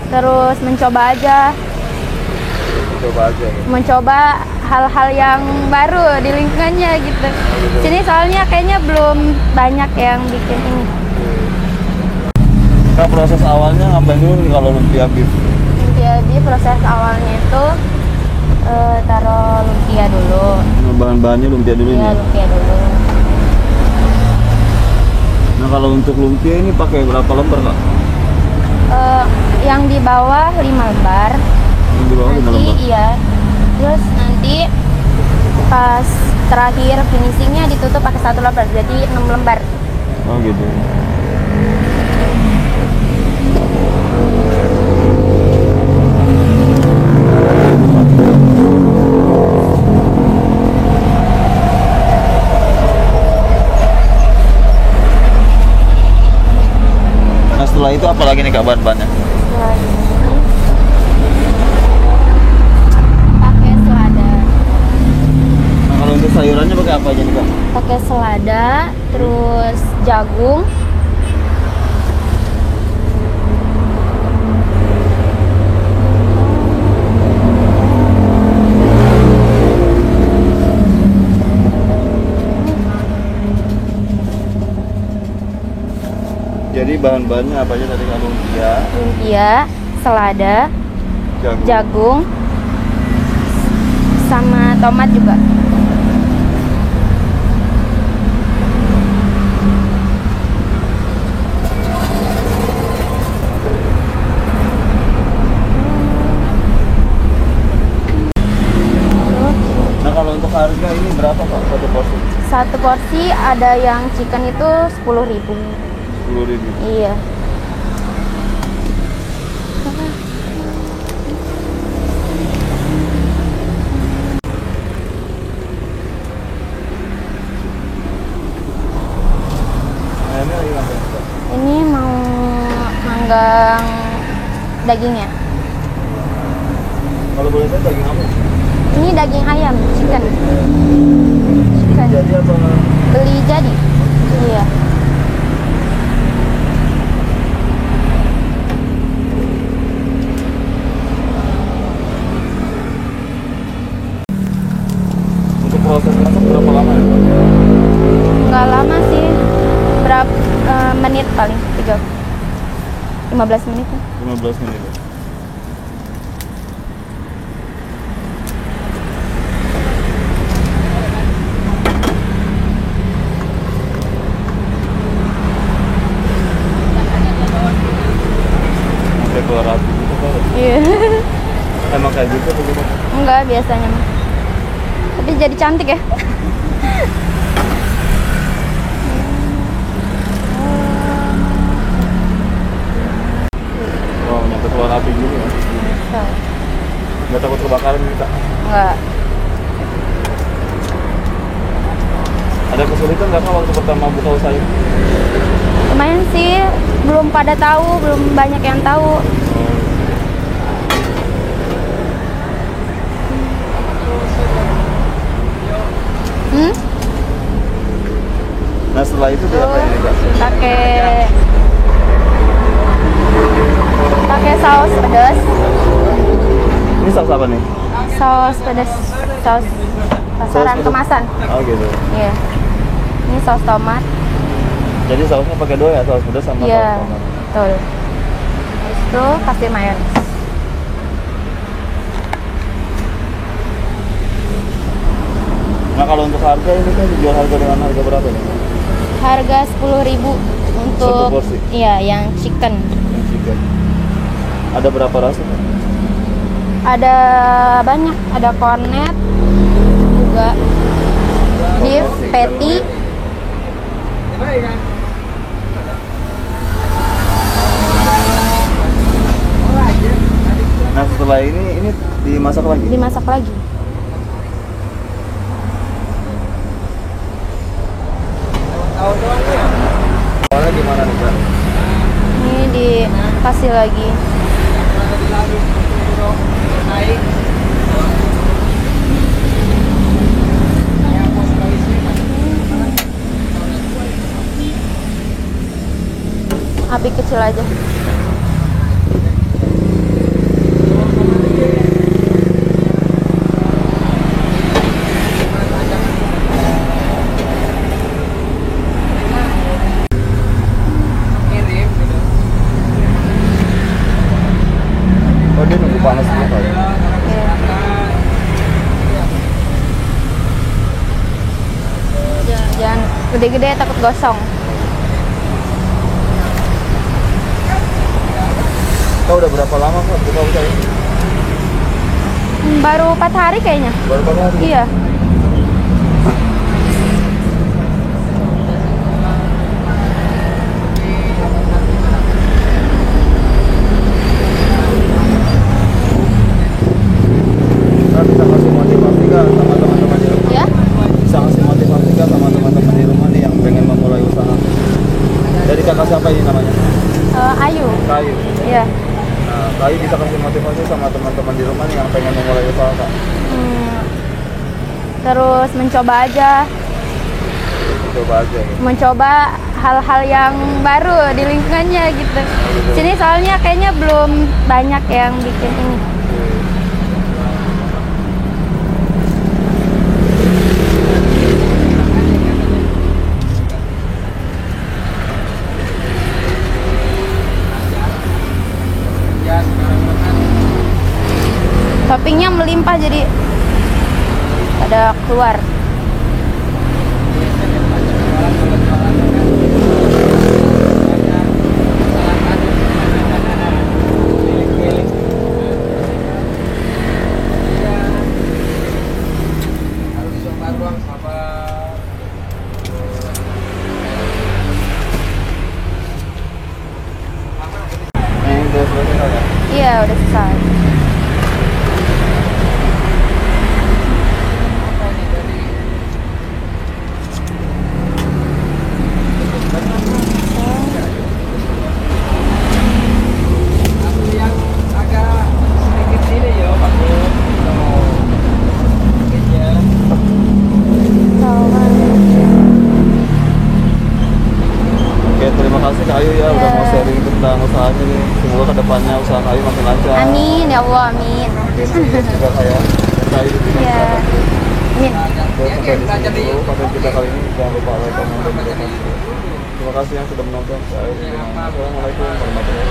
terus mencoba aja. Mencoba hal-hal yang baru di lingkungannya gitu. Sini soalnya kayaknya belum banyak yang bikin ini. Kak, proses awalnya ngapain dulu nih kalau lumpia beef? Lumpia beef proses awalnya itu taruh lumpia dulu. Bahan-bahannya lumpia dulu Iya, nih. lumpia dulu. Nah, kalau untuk lumpia ini pakai berapa lembar, Kak? Yang di bawah 5 lembar. Yang di bawah 5 Nanti lembar. iya. Terus nanti pas terakhir finishingnya ditutup pakai 1 lembar, jadi 6 lembar. Oh gitu. Nah, setelah itu apa lagi nih, Kak, bahan-bahannya? Setelah ini pakai selada. Nah, kalau untuk sayurannya pakai apa aja nih, Kak? Pakai selada, terus jagung, Jadi bahan-bahannya apa aja tadi, Kak? lumpia, selada, jagung, sama tomat juga. Nah, kalau untuk harga ini berapa, Kak, satu porsi? Satu porsi ada yang chicken itu 10.000. 10.000. Iya. Nah, ini lagi ngapain, Kak? Ini mau manggang dagingnya. Kalau boleh tahu daging apa? Ini daging ayam, chicken. Chicken. Jadi apa? Beli jadi. Iya. Untuk proses masak berapa lama ya, Kak? Nggak lama sih. Berapa menit paling? 15 menit ya. 15 menit. Ya? Sampai keluar api gitu, Kak? Iya. Emang kayak gitu atau gimana? Enggak biasanya mah. Tapi jadi cantik ya. Oh, nyampe keluar api gitu ya? Nggak takut kebakaran gitu, Kak? Enggak. Ada kesulitan nggak, Kak, waktu pertama buka usaha ini? Lumayan sih, belum pada tahu, belum banyak yang tahu. Nah, setelah itu diapain nih, Kak? Pakai saus pedas. Ini saus apa nih? Saus pedas, saus pasaran pedas. kemasan. Oh gitu. Iya. Ini saus tomat. Jadi sausnya pakai dua ya, saus pedas sama Iya, saus tomat. betul. Habis itu kasih mayones. Nah, kalau untuk harga ini kan dijual harga dengan harga berapa nih, Kak? Harga 10.000 untuk Satu porsi? Iya, yang chicken. Yang chicken. Ada berapa rasa, Kak? Ada banyak, ada cornet juga, beef patty. Nah, setelah ini dimasak lagi? Dimasak lagi. Awalnya gimana nih, Kak? Ini dikasih lagi. Api kecil aja. gede-gede takut gosong. Kau udah berapa lama kok buka usaha ini? Baru 4 hari kayaknya. Baru berapa hari? Iya. Kita bisa kasih motivasi nggak sama teman-teman di rumah? Ya. Bisa kasih motivasi nggak sama teman-teman di rumah nih yang pengen memulai usaha? Dari kakak siapa ini namanya? Ayu. Kayu. Iya. Nah, Kayu bisa kasih motivasi sama teman-teman di rumah nih yang pengen memulai usaha kak? Terus mencoba aja, Coba aja gitu. mencoba hal-hal yang baru di lingkungannya gitu. Sini soalnya kayaknya belum banyak yang bikin ini. Toppingnya melimpah jadi pada keluar. Ini udah selesai kan? Iya, udah selesai. Oke, terima kasih Kak Ayu ya udah mau sharing tentang usahanya nih. Semoga kedepannya usaha Kak Ayu makin lancar. Amin ya Allah, amin. Oke, sukses juga Kak ya. Kak Ayu di Iya. Amin. Oke, sampai di sini dulu konten kita kali ini. Jangan lupa like, comment, dan subscribe. Terima kasih yang sudah menonton. Assalamualaikum warahmatullahi wabarakatuh.